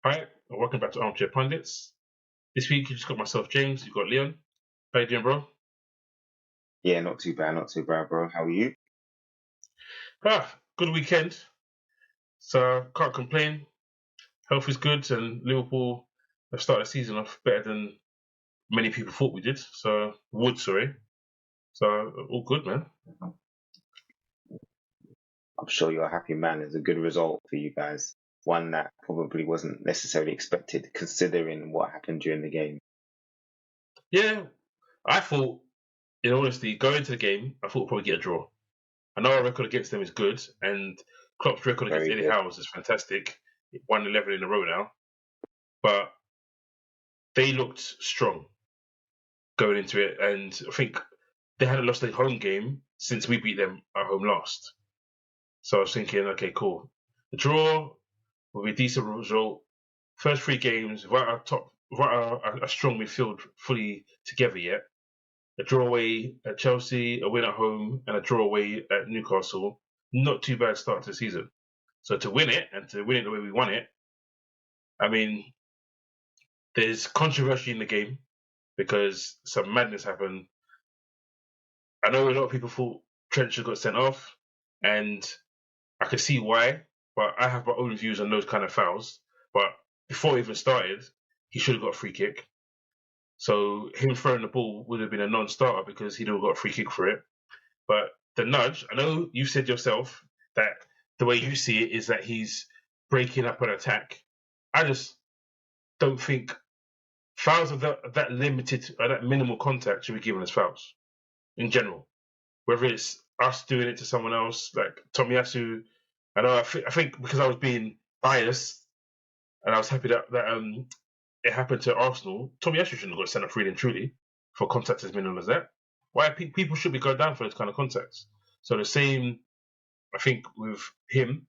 Hi, and welcome back to Armchair Pundits. This week you just got myself, James. You've got Leon. How you doing, bro? Yeah, not too bad, bro. How are you? Good weekend. So can't complain. Health is good, and Liverpool have started the season off better than many people thought we did. Sorry. So all good, man. I'm sure you're a happy man. It's a good result for you guys. One that probably wasn't necessarily expected considering what happened during the game. Yeah, I thought, in honesty, going into the game, I thought we'd probably get a draw. I know our record against them is good, and Klopp's record against Very Eddie good. Howe's is fantastic. He won 11 in a row now, but they looked strong going into it, and I think they hadn't lost a home game since we beat them at home last. So I was thinking, okay, cool. The draw will be a decent result. First three games without our strong midfield fully together yet. A draw away at Chelsea, a win at home, and a draw away at Newcastle. Not too bad start to the season. So to win it and to win it the way we won it, I mean, there's controversy in the game because some madness happened. I know a lot of people thought Trent should have got sent off, and I can see why, but I have my own views on those kind of fouls. But before he even started, he should have got a free kick. So him throwing the ball would have been a non-starter because he'd have got a free kick for it. But the nudge, I know you said yourself that the way you see it is that he's breaking up an attack. I just don't think fouls of that limited, that minimal contact should be given as fouls in general. Whether it's us doing it to someone else, like Tomiyasu. I think because I was being biased and I was happy that it happened to Arsenal, Tomiyasu shouldn't have got sent off really and truly for contact as minimal as that. Why people should be going down for those kind of contacts? So the same, I think, with him,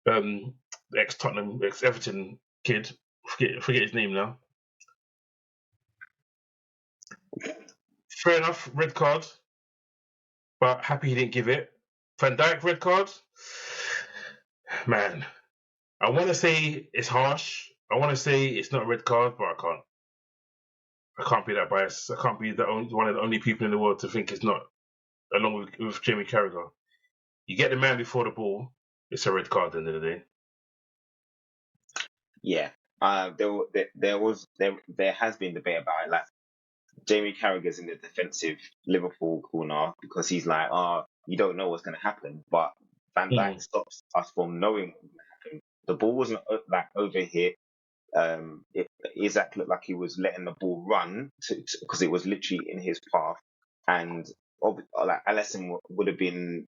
the ex Tottenham, ex Everton kid, forget his name now. Fair enough, red card, but happy he didn't give it. Van Dijk red card, man. I want to say it's harsh. I want to say it's not a red card, but I can't. I can't be that biased. I can't be one of the only people in the world to think it's not. Along with Jamie Carragher, you get the man before the ball. It's a red card at the end of the day. Yeah. There has been debate about it. Like Jamie Carragher's in the defensive Liverpool corner because he's like, you don't know what's going to happen. But Van Dijk Mm. stops us from knowing what's going to happen. The ball wasn't like overhit. Isaac looked like he was letting the ball run because it was literally in his path, and like Alisson would have been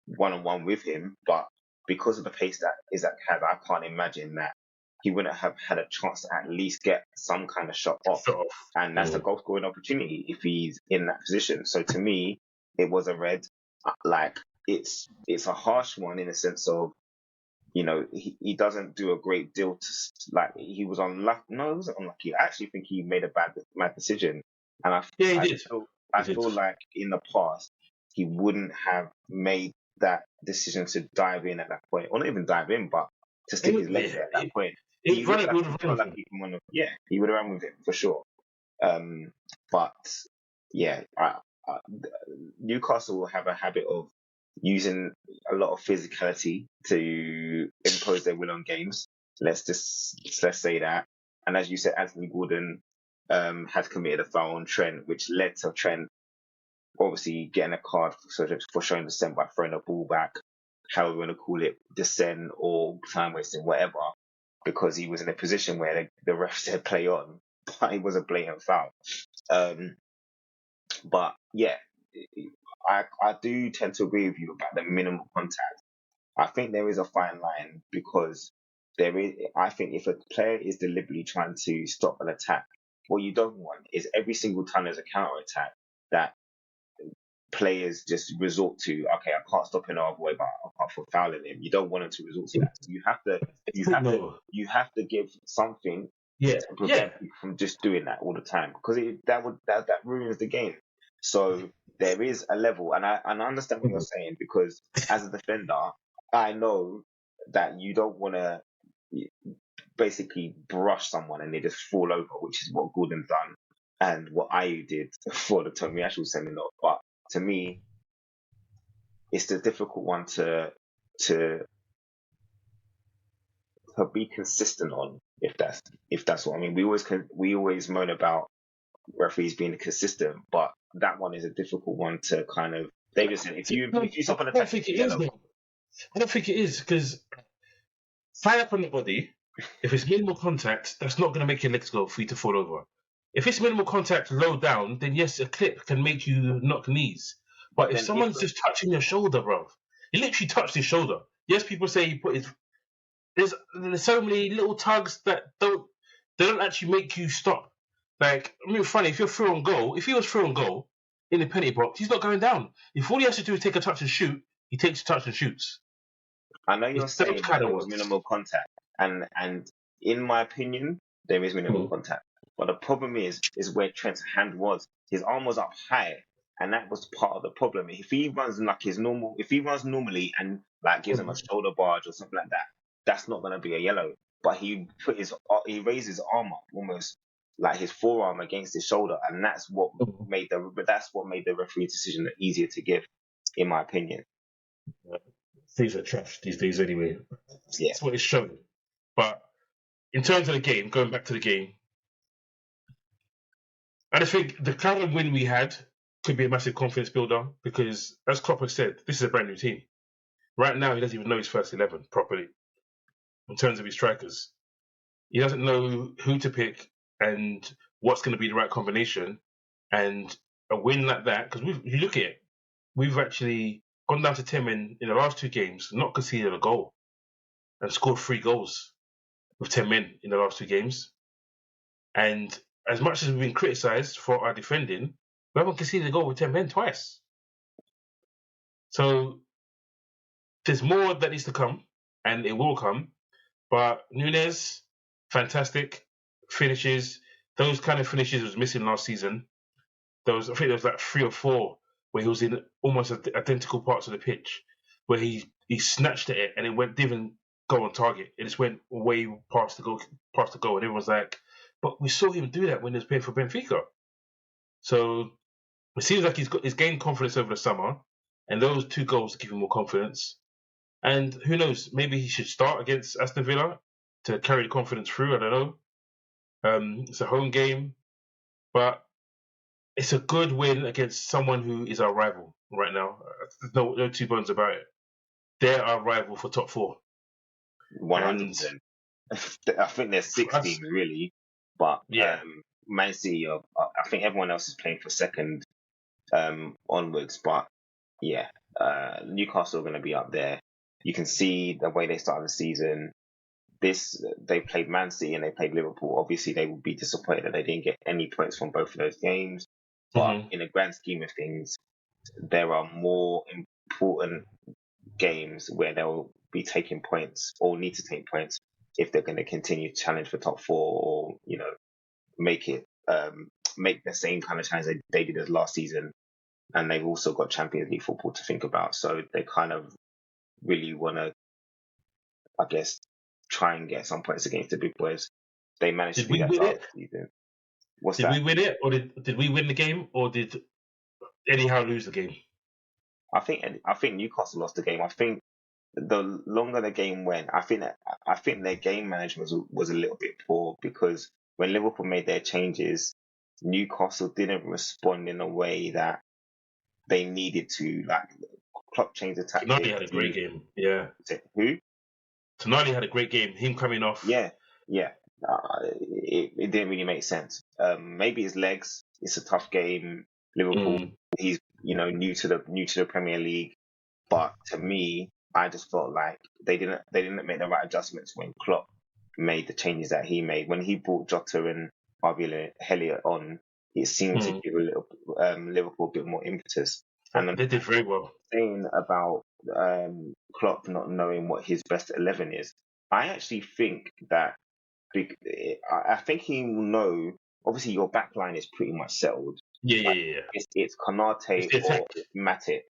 one on one with him, but because of the pace that Isaac has, I can't imagine that he wouldn't have had a chance to at least get some kind of shot off, Shut off. and that's a Mm. goal scoring opportunity if he's in that position. So to me, it was a red. Like it's a harsh one in the sense of he doesn't do a great deal to like he was unlucky. No, he wasn't unlucky. I actually think he made a bad decision, and Yeah, he I did. feel He I did. feel like in the past he wouldn't have made that decision to dive in at that point, or not even dive in, but to stick his leg Yeah, there at that point. he would run it. Would He have run felt with like him. he can run. Yeah, he would have run with it for sure. But yeah, Newcastle will have a habit of using a lot of physicality to impose their will on games. Let's say that. And as you said, Anthony Gordon had committed a foul on Trent, which led to Trent obviously getting a card for showing dissent by throwing a ball back, however you want to call it, dissent or time wasting, whatever, because he was in a position where the ref said play on, but it was a blatant foul. Um, but yeah, I do tend to agree with you about the minimal contact. I think there is a fine line because I think if a player is deliberately trying to stop an attack, what you don't want is every single time there's a counter attack that players just resort to, okay, I can't stop him other way, but I can't for fouling him. You don't want them to resort to that. So No. you have to give something Yeah. to Yeah. prevent people from just doing that all the time because that ruins the game. So there is a level, and I understand what you're saying because as a defender, I know that you don't want to basically brush someone and they just fall over, which is what Gordon done and what Ayew did for the Tomiyasu seminar. But to me, it's the difficult one to be consistent on, if that's what I mean. We always moan about referees being consistent, but that one is a difficult one to kind of. David said, if you stop an I attack, don't think it is, though. I don't think it is, because fire up on the body, if it's minimal contact, that's not going to make your legs go for you to fall over. If it's minimal contact low down, then yes, a clip can make you knock knees. But if someone's just touching your shoulder, bro, he literally touched his shoulder. Yes, people say he put his. There's so many little tugs that they don't actually make you stop. Like, I mean, funny, if you're through on goal, if he was through on goal in the penalty box, he's not going down. If all he has to do is take a touch and shoot, he takes a touch and shoots. I know you're It's saying those kind of there was ones. minimal contact, and in my opinion, there is minimal contact. But the problem is where Trent's hand was. His arm was up high, and that was part of the problem. If he runs normally and like gives him a shoulder barge or something like that, that's not going to be a yellow. But he raised his arm up almost like his forearm against his shoulder, and that's what made the referee decision easier to give, in my opinion. Things are trash these days anyway. Yeah. That's what it's showing. But in terms of the game, going back to the game, I just think the kind of win we had could be a massive confidence builder because, as Klopp has said, this is a brand new team. Right now, he doesn't even know his first 11 properly in terms of his strikers. He doesn't know who to pick and what's going to be the right combination. And a win like that, because if you look at it, we've actually gone down to 10 men in the last 2 games, not conceded a goal, and scored 3 goals with 10 men in the last 2 games. And as much as we've been criticised for our defending, we haven't conceded a goal with 10 men twice. So there's more that needs to come, and it will come. But Núñez, fantastic finishes. Those kind of finishes was missing last season. I think there was like 3 or 4 where he was in almost identical parts of the pitch, where he snatched at it and it didn't go on target. It just went way past the goal, and everyone's like, but we saw him do that when he was playing for Benfica. So it seems like he's gained confidence over the summer, and those 2 goals give him more confidence. And who knows, maybe he should start against Aston Villa to carry the confidence through. I don't know. It's a home game, but it's a good win against someone who is our rival right now. There's no 2 bones about it. They're our rival for top 4. 100%. I think there's 6 teams really, but yeah. Man City, I think everyone else is playing for second onwards. But yeah, Newcastle are going to be up there. You can see the way they started the season. They played Man City and they played Liverpool. Obviously, they will be disappointed that they didn't get any points from both of those games. But in the grand scheme of things, there are more important games where they'll be taking points or need to take points if they're going to continue to challenge for top 4 or, you know, make the same kind of challenge they did as last season. And they've also got Champions League football to think about. So they kind of really want to, I guess, try and get some points against the big boys. They managed to do that last season. Did we win it, or did we win the game, or did anyhow lose the game? I think Newcastle lost the game. I think the longer the game went, I think their game management was a little bit poor because when Liverpool made their changes, Newcastle didn't respond in a way that they needed to. Like Klopp changed the tactics. Tonali had a great game. Yeah. Who? Tonali had a great game. Him coming off. Yeah. It didn't really make sense. Maybe his legs. It's a tough game. Liverpool. He's new to the Premier League, but to me, I just felt like they didn't make the right adjustments when Klopp made the changes that he made. When he brought Jota and Harvey Elliott on, it seemed to give Liverpool a bit more impetus. And they did very well. Saying about Klopp not knowing what his best 11 is, I actually think that I think he will know. Obviously, your back line is pretty much settled. Yeah. It's Konate or Matip.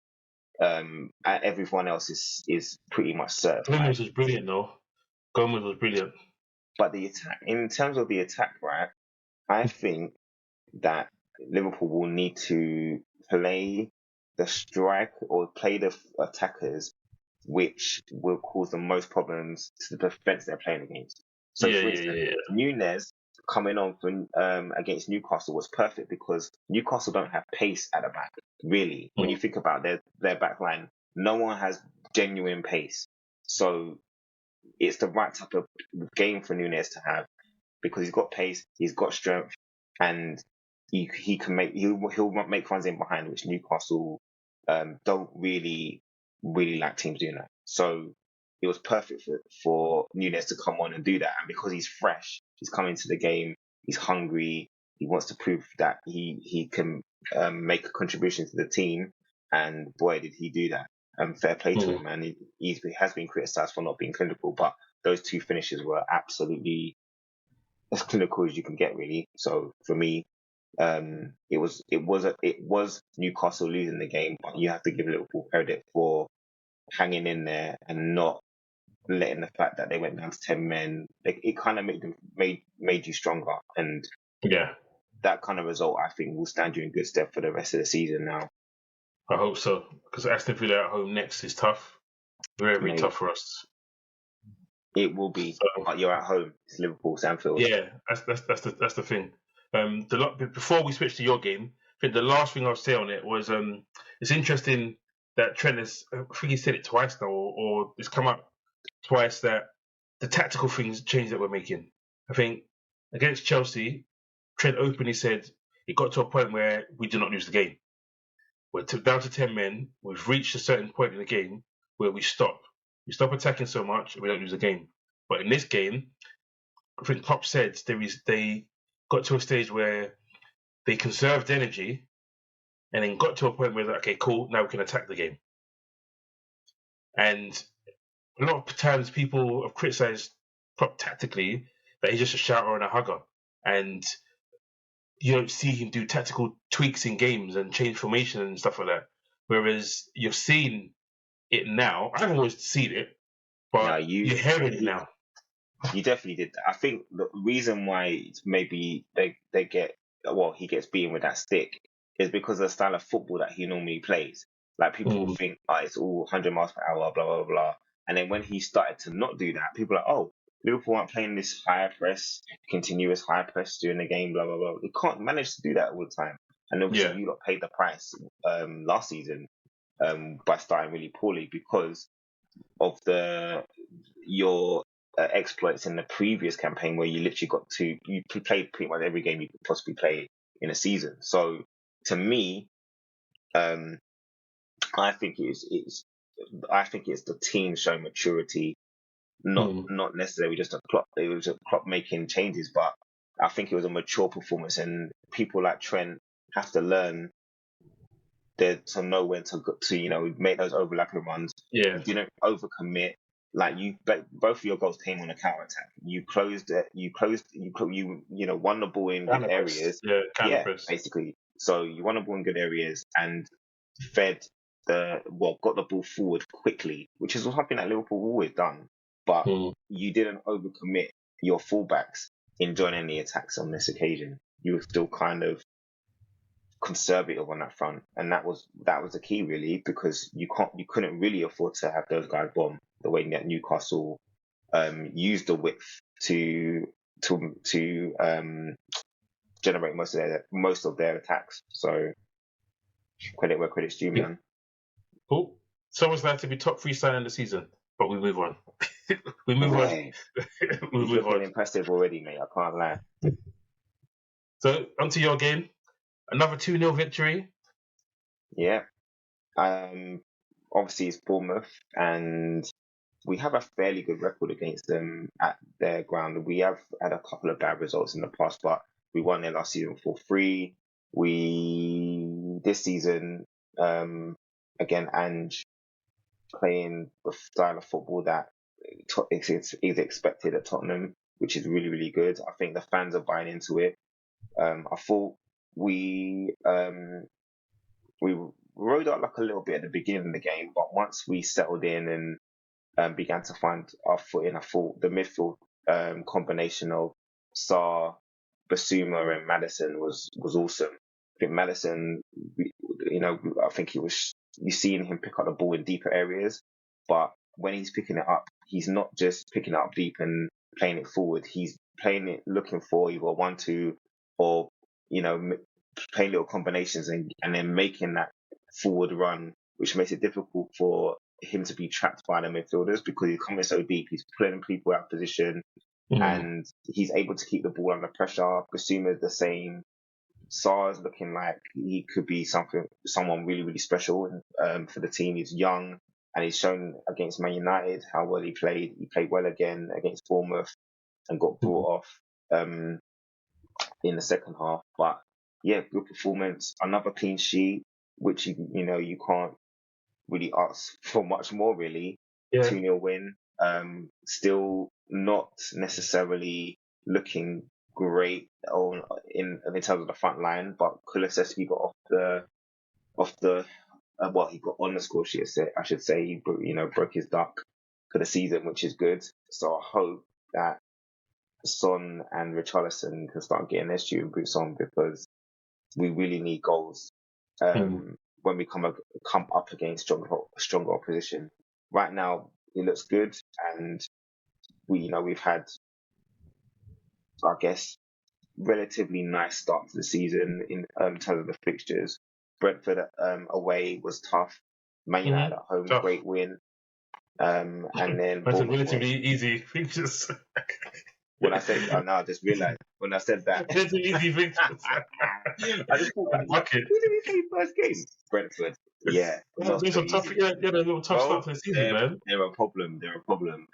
Everyone else is pretty much certified. Gomez was brilliant, though. Gomez was brilliant. But the attack, in terms of the attack, right? I think that Liverpool will need to play the strike or play the attackers which will cause the most problems to the defence they're playing against. So, Yeah, for yeah, instance, yeah, Nunez coming on for, against Newcastle was perfect because Newcastle don't have pace at the back, really. yeah. When you think about their back line, no one has genuine pace. So it's the right type of game for Nunez to have because he's got pace, he's got strength, and he can he'll make runs in behind, which Newcastle don't really like teams doing that. So it was perfect for Nunes to come on and do that, and because he's fresh, he's coming to the game, he's hungry, he wants to prove that he can make a contribution to the team, and boy did he do that. Fair play to Mm. him, and he has been criticised for not being clinical, but those two finishes were absolutely as clinical as you can get, really. So for me, it was Newcastle losing the game, but you have to give Liverpool credit for hanging in there and not letting the fact that they went down to 10 men. It kind of made you stronger, and Yeah, that kind of result, I think, will stand you in good stead for the rest of the season. Now, I hope so because Aston Villa at home next is tough, very very mate, tough for us. it will be. So But you're at home. It's Liverpool, Anfield. yeah, that's the thing. Before we switch to your game, I think the last thing I'll say on it was it's interesting that Trent has, I think he said it twice now, or it's come up twice that the tactical things change that we're making. I think against Chelsea, Trent openly said it got to a point where we did not lose the game. We're down to 10 men. We've reached a certain point in the game where we stop. We stop attacking so much and we don't lose the game. But in this game, I think Klopp said they got to a stage where they conserved energy and then got to a point where, okay, cool, now we can attack the game. And a lot of times people have criticised Klopp tactically that he's just a shouter and a hugger. And you don't see him do tactical tweaks in games and change formation and stuff like that. Whereas you're seeing it now. I haven't always seen it, Now but you you're hearing it now. You definitely did that. I think the reason why maybe they get he gets beaten with that stick is because of the style of football that he normally plays. Like people will Mm, think, oh, it's all 100 miles per hour, blah blah blah. And then when he started to not do that, people are like, oh, Liverpool aren't playing this high press, continuous high press during the game, blah blah blah. They can't manage to do that all the time. And obviously, yeah, you lot paid the price last season by starting really poorly because of your exploits in the previous campaign where you literally you played pretty much every game you could possibly play in a season. So to me, um, I think I think it's the team showing maturity, mm, not necessarily just a Klopp. It was a Klopp making changes, but I think it was a mature performance, and people like Trent have to learn to know when to make those overlapping runs. yeah. You didn't overcommit. Like both of your goals came on a counter attack. You closed it. You won the ball in good Counter press. areas. Yeah, counter Yeah, press. basically. So you won the ball in good areas and fed got the ball forward quickly, which is something that Liverpool always done. But Mm, you didn't overcommit your fullbacks in joining the attacks on this occasion. You were still kind of conservative on that front, and that was the key really because you couldn't really afford to have those guys bomb the way that Newcastle used the width to generate most of their attacks. So credit where credit's due, yeah. man. Cool. So was that to be top three signing the season, but we move on. we move on. Boy, we he's move looking on. impressive already, mate. I can't lie. So onto your game. Another 2-0 victory. Yeah. Um. Obviously, it's Bournemouth, and we have a fairly good record against them at their ground. We have had a couple of bad results in the past, but we won their last season 4-3. We this season, again, Ange playing the style of football that is expected at Tottenham, which is really really good. I think the fans are buying into it. I thought we rode out like a little bit at the beginning of the game, but once we settled in and began to find our footing, I thought the midfield combination of Sarr, Basuma, and Maddison was awesome. I think Maddison, I think you seeing him pick up the ball in deeper areas, but when he's picking it up, he's not just picking it up deep and playing it forward. He's playing it looking for either 1-2 or playing little combinations and then making that forward run, which makes it difficult for him to be trapped by the midfielders because he's coming so deep. He's pulling people out of position and he's able to keep the ball under pressure. Basuma the same. Sarr's looking like he could be someone really, really special for the team. He's young and he's shown against Man United how well he played. He played well again against Bournemouth and got brought off in the second half. But yeah, good performance. Another clean sheet, which you can't really ask for much more really. Yeah. 2-0 win. Still not necessarily looking great in terms of the front line, but Kulusevski got he got on the score sheet. I should say he broke his duck for the season, which is good. So I hope that Son and Richarlison can start getting their shooting boots on because we really need goals when we come up against stronger opposition. Right now, it looks good, and we've had, I guess, relatively nice start to the season in terms of the fixtures. Brentford away was tough. Man United at home, tough. Great win. And then that's a relatively easy fixtures. I just realised when I said that. It's an easy fixtures. I just thought back. Who did we play first game? Brentford. Yeah. There's a tough start to the season, man. They're a problem.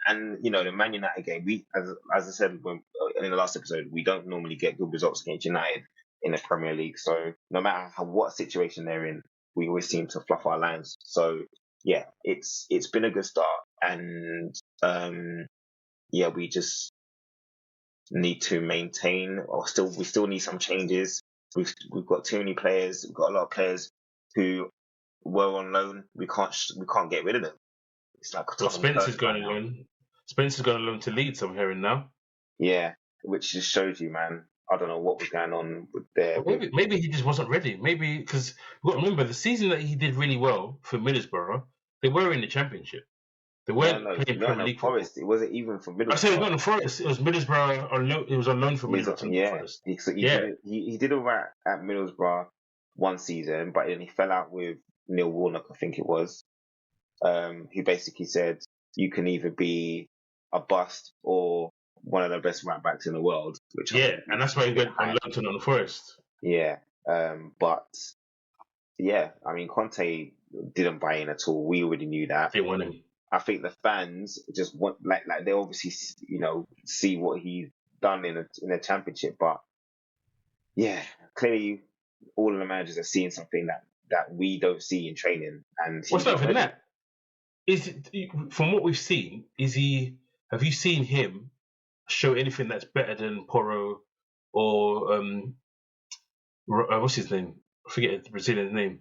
And the Man United game, we, as I said in the last episode, we don't normally get good results against United in the Premier League. So no matter what situation they're in, we always seem to fluff our lines. So yeah, it's been a good start, and we just need to maintain, we still need some changes. We've got too many players. We've got a lot of players who were on loan. We can't get rid of them. It's like Spencer's going on loan. Spencer's going on loan to Leeds, I'm hearing now. Yeah, which just shows you, man. I don't know what was going on with there. Maybe he just wasn't ready. Maybe because we've got to remember the season that he did really well for Middlesbrough, they were in the Championship. They weren't playing Premier League Forest. It wasn't even for Middlesbrough. I said it was not in Forest. It was Middlesbrough on loan. It was on loan for Middlesbrough. Yeah, he did all right at Middlesbrough one season, but then he fell out with Neil Warnock, I think it was, who basically said you can either be a bust or one of the best right backs in the world. And that's why he went on loan to Nottingham Forest. Yeah, but yeah, I mean Conte didn't buy in at all. We already knew that. They want him. I think the fans just want like they obviously see what he's done in the Championship, but yeah, clearly all of the managers are seeing something that we don't see in training. And what's not for that? Is it, from what we've seen? Have you seen him show anything that's better than Porro or what's his name? I forget the Brazilian name.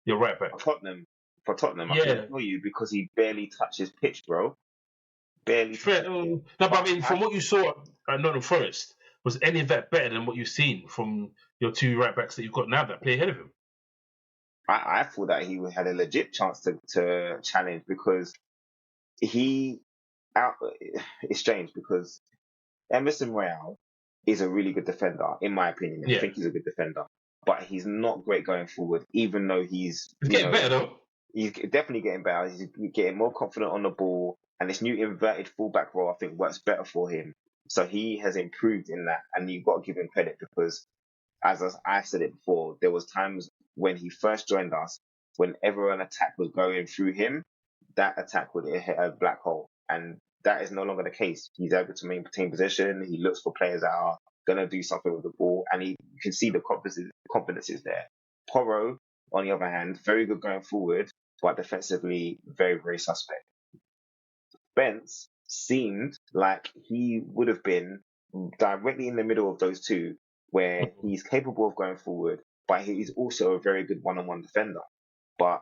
You're right back. For Tottenham, I can tell you because he barely touches pitch, bro. Barely. No, but I mean, from what you saw at Nottingham Forest, was any of that better than what you've seen from your two right backs that you've got now that play ahead of him? I thought that he had a legit chance to challenge because it's strange because Emerson Royale is a really good defender, in my opinion. I think he's a good defender, but he's not great going forward, even though he's getting better though. He's definitely getting better. He's getting more confident on the ball, and this new inverted fullback role I think works better for him. So he has improved in that, and you've got to give him credit because, as I said it before, there was times when he first joined us, whenever an attack was going through him, that attack would hit a black hole, and that is no longer the case. He's able to maintain possession. He looks for players that are going to do something with the ball, and you can see the confidence is there. Porro, on the other hand, very good going forward, but defensively very, very suspect. Spence seemed like he would have been directly in the middle of those two, where he's capable of going forward, but he's also a very good one-on-one defender. But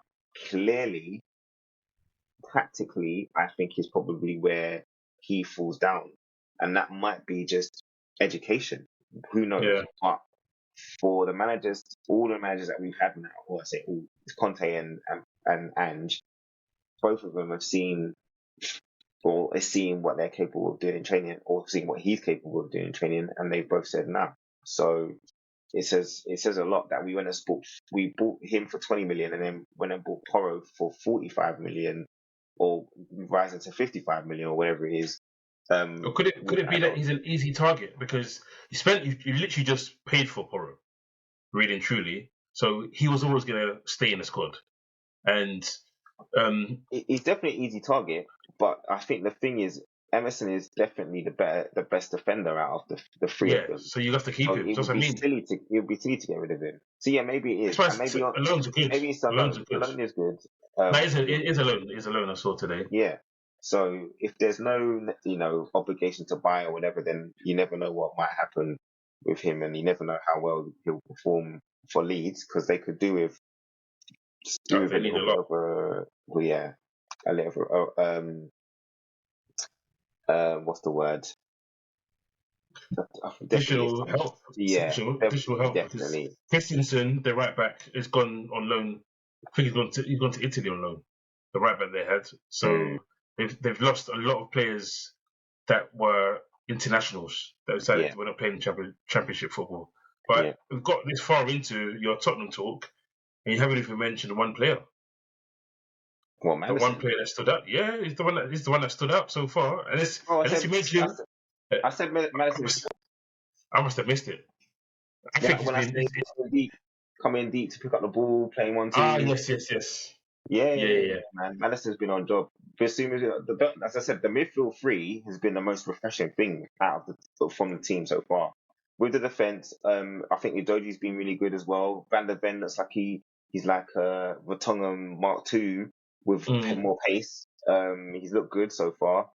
clearly, practically, I think is probably where he falls down, and that might be just education. Who knows? Yeah. But for the managers, all the managers that we've had now, or I say all, Conte and Ange, both of them have seen or is seeing what they're capable of doing in training, or seeing what he's capable of doing in training, and they've both said no. So it says a lot that we bought him for 20 million, and then went and bought Porro for 45 million, or rising to 55 million, or whatever it is. Or could it be that he's an easy target because you literally just paid for Porro, really and truly. So he was always going to stay in the squad, and he's definitely an easy target. But I think the thing is, Emerson is definitely the best defender out of the three of them. So you have to keep him. It would be silly to get rid of him. So yeah, maybe it is. And maybe loans are good. Maybe it's a loan. A loan is good. It is a loan. It is a loan. I saw today. Yeah. So if there's no obligation to buy or whatever, then you never know what might happen with him, and you never know how well he'll perform for Leeds, because they could do with a little bit of a little what's the word? Additional help. Yeah, additional help. Definitely. Christensen, the right back, is gone on loan. I think he's gone to Italy on loan. The right back they had. So they've lost a lot of players that were internationals that decided we're not playing championship football. But we've got this far into your Tottenham talk, and you haven't even mentioned one player. Well, the one player that stood out. Yeah, he's the one that stood out so far. And I said Madison. I must have missed it. I think coming deep to pick up the ball, playing one team. Yes. Yeah, man. Madison's been on job. As I said, the midfield three has been the most refreshing thing from the team so far. With the defense, I think Udoji's been really good as well. Van der Ven looks like he's like Vertonghen Mark II with more pace. He's looked good so far.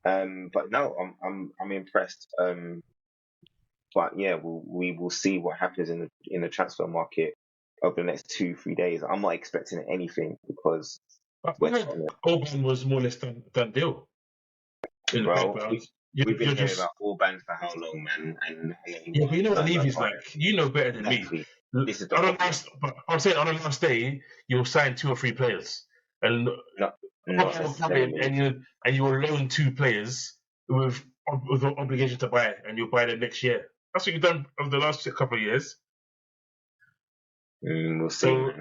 But no, I'm impressed. But yeah, we will see what happens in the transfer market over the next 2-3 days. I'm not expecting anything because Orban was more or less done deal. In the background, we've been hearing about Orban for how long, man? But you know what Levy's like. You know better than me. This is I'm saying on the last day, you'll sign 2 or 3 players, and you will loan 2 players with an obligation to buy, and you'll buy them next year. That's what you've done over the last couple of years. We'll see. So,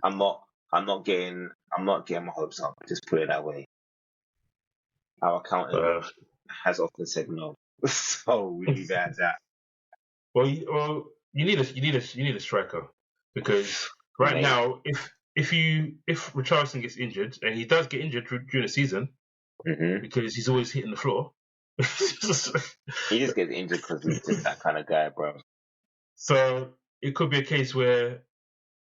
I'm not getting my hopes up. Just put it that way. Our accountant has often said no, so we leave it at that. Well, you need a striker, because right now, if Richarlison gets injured, and he does get injured during the season, because he's always hitting the floor. He just gets injured because he's just that kind of guy, bro. So it could be a case where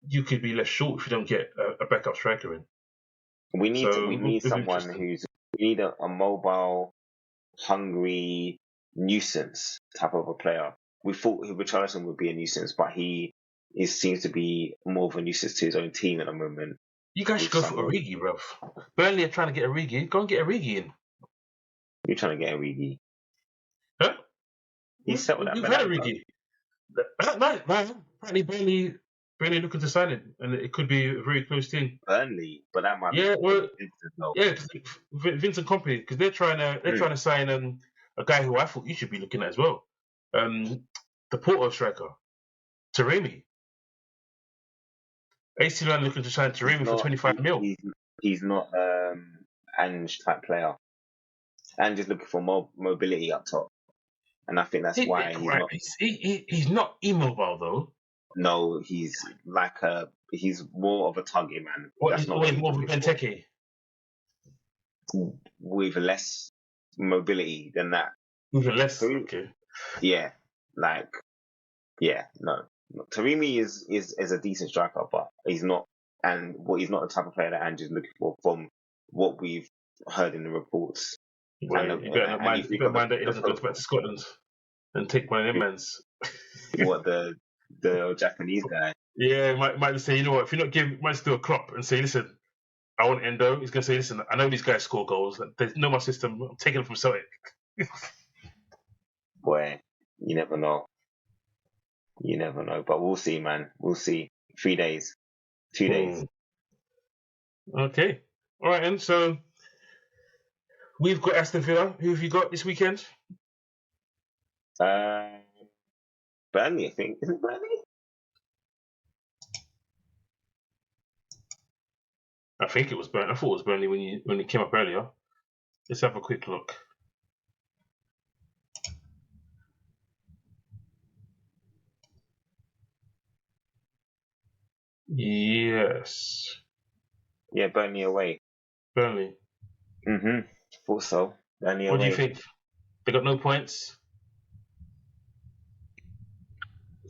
you could be left short if you don't get a backup striker in. We need someone we need a mobile, hungry nuisance type of a player. We thought Richarlison would be a nuisance, but he seems to be more of a nuisance to his own team at the moment. You guys should go for Origi, bro. Burnley are trying to get Origi. Go and get Origi in. You're trying to get Origi? Huh? He's settled that. You've had Origi. Apparently Burnley looking to sign him, and it could be a very close thing. Burnley, but that might Vincent Kompany, because they're trying to sign a guy who I thought you should be looking at as well. The Porto striker, Taremi. AC Milan looking to sign Taremi for 25 mil. He's not Ange type player. Ange is looking for mobility up top, and I think that's why he's not immobile though. No, he's more of a target man. That's more of a Benteke with less mobility than that. Even less, okay. Yeah, no. Taremi is a decent striker, but he's not the type of player that Ange is looking for from what we've heard in the reports. Well, you better mind that he doesn't go back to Scotland and take one of them mans. What, the Japanese guy? Yeah, might say, you know what, if you're not giving, might just do a crop and say, listen, I want Endo. He's going to say, listen, I know these guys score goals. They know my system. I'm taking them from Celtic. Boy, you never know. You never know. But we'll see, man. We'll see. 3 days. 2 days. Okay. All right, and so we've got Aston Villa. Who have you got this weekend? Burnley, I think. Is it Burnley? I think it was Burnley. I thought it was Burnley when it came up earlier. Let's have a quick look. Yes. Yeah, Burnley away. Burnley. Thought so. Burnley What away. do you think? They got no points?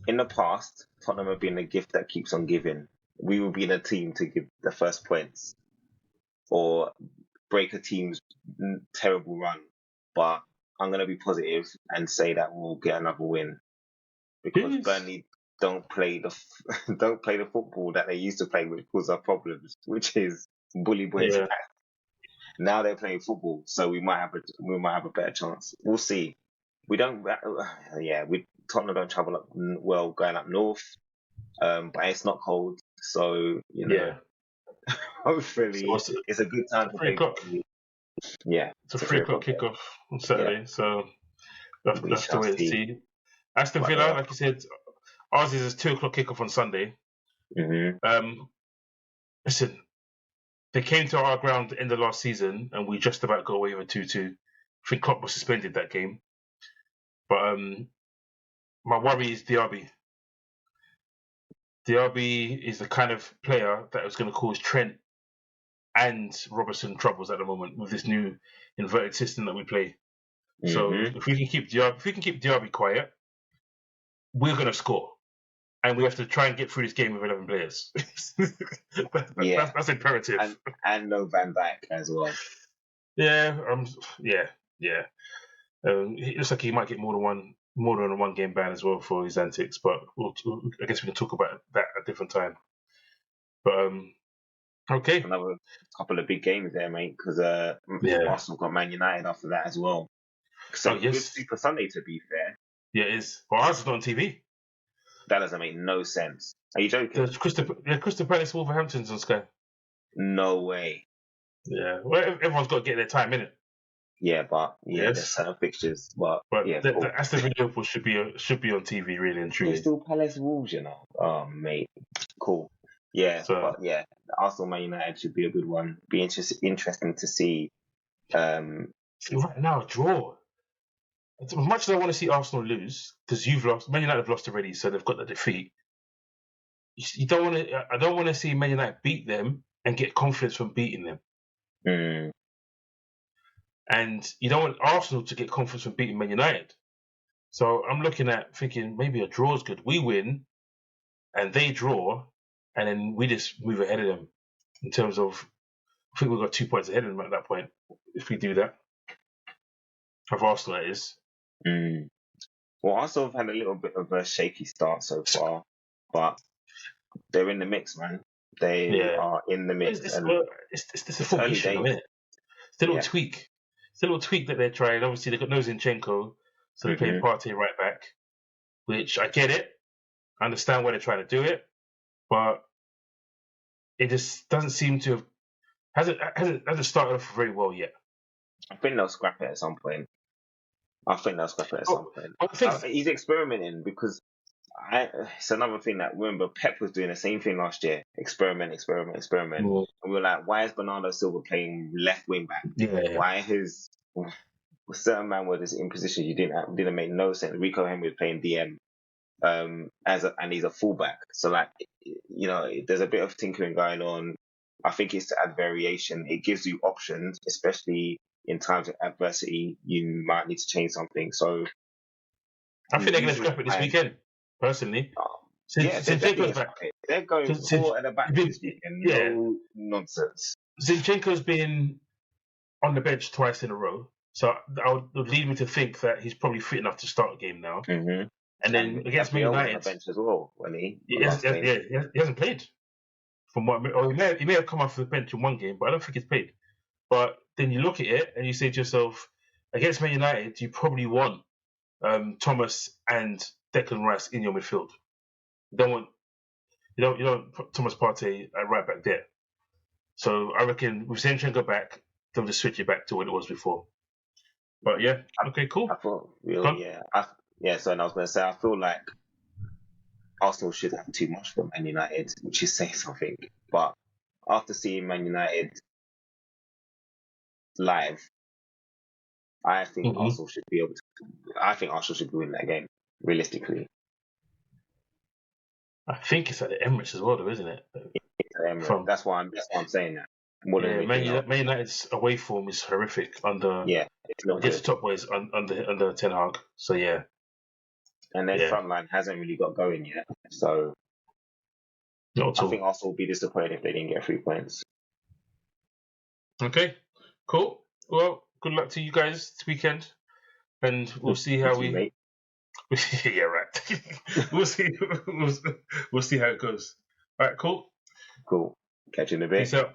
In the past, Tottenham have been a gift that keeps on giving. We will be the team to give the first points or break a team's terrible run. But I'm going to be positive and say that we'll get another win because Burnley don't play the don't play the football that they used to play, which caused our problems, which is bully boys. Yeah. Now they're playing football, so we might have a better chance. We'll see. We don't. Tottenham don't travel up well going up north, but it's not cold, so hopefully So it's a good time to 3 play. o'clock. Yeah, it's a 3 o'clock kickoff on Saturday, so that's the way to see. Aston Villa, like you said, ours is a 2 o'clock kickoff on Sunday. Listen, they came to our ground at the end of last season, and we just about got away with a 2-2. I think Klopp was suspended that game, but my worry is Diaby. Diaby is the kind of player that is going to cause Trent and Robertson troubles at the moment with this new inverted system that we play. So if we can keep Diaby quiet, we're going to score, and we have to try and get through this game with 11 players. That's imperative. And no Van Dijk as well. Yeah. It looks like he might get more than a 1 game ban as well for his antics, but I guess we can talk about that at a different time. But okay, another couple of big games there, mate, because Arsenal got Man United after that as well. So good Super Sunday, to be fair. Yeah, it is. Well, ours is not on TV. That doesn't make no sense. Are you joking? There's Crystal Palace Wolverhampton's on Sky. No way. Yeah, well, everyone's got to get their time, innit? Yeah, but there's certain fixtures, but yeah, the Aston Villa Liverpool should be on TV, really and truly. Crystal Palace Wolves, you know. Oh, mate, cool. Yeah, but yeah, Arsenal Man United should be a good one. Be interesting to see. Right now, a draw. As much as I want to see Arsenal lose, because you've lost, Man United have lost already, so they've got the defeat. You don't want to. I don't want to see Man United beat them and get confidence from beating them. And you don't want Arsenal to get confidence from beating Man United. So I'm looking at thinking maybe a draw is good. We win, and they draw, and then we just move ahead of them in terms of. I think we've got 2 points ahead of them at that point if we do that. Of Arsenal, that is. Well, Arsenal have had a little bit of a shaky start so far, but they're in the mix, man. They are in the mix. It's a formation, isn't it? It's a little tweak. It's a little tweak that they're trying. Obviously, they've got no Zinchenko, so they're playing Partey right back, which I get it. I understand why they're trying to do it, but it just doesn't seem to have hasn't started off very well yet. I think they'll scrap it at some point. He's experimenting because it's another thing that, remember, Pep was doing the same thing last year. Experiment. And we were like, why is Bernardo Silva playing left wing back? Why his certain man were just in positions you didn't make no sense. Rico Henry was playing DM and he's a fullback. So there's a bit of tinkering going on. I think it's to add variation. It gives you options, especially in times of adversity. You might need to change something. So I think they're going to scrap it this weekend. Personally, Zinchenko's back. They're going 4 at the back this weekend. No nonsense. Zinchenko's been on the bench twice in a row, so that would lead me to think that he's probably fit enough to start a game now. And then against Man United, on the bench as well. When he hasn't played From what, or he may have come off the bench in one game, but I don't think he's played. But then you look at it and you say to yourself, against Man United, you probably want Thomas and Declan Rice in your midfield. You don't put Thomas Partey right back there. So I reckon with Zinchenko back, they'll just switch it back to what it was before. But yeah, okay, cool. I thought, So I was going to say, I feel like Arsenal should have too much from Man United, which is saying something. But after seeing Man United live, I think Arsenal should be able to. I think Arsenal should win that game, realistically. I think it's at the Emirates as well, though, isn't it? That's why I'm saying that. Man United's away form is horrific under. Yeah, it's not against the top boys under Ten Hag. So yeah. And their front line hasn't really got going yet. So I think Arsenal will be disappointed if they didn't get 3 points. Okay, cool. Well, good luck to you guys this weekend, and we'll see how we. Yeah, right. we'll see. We'll see how it goes. All right, cool. Cool. Catch you in a bit. Peace out.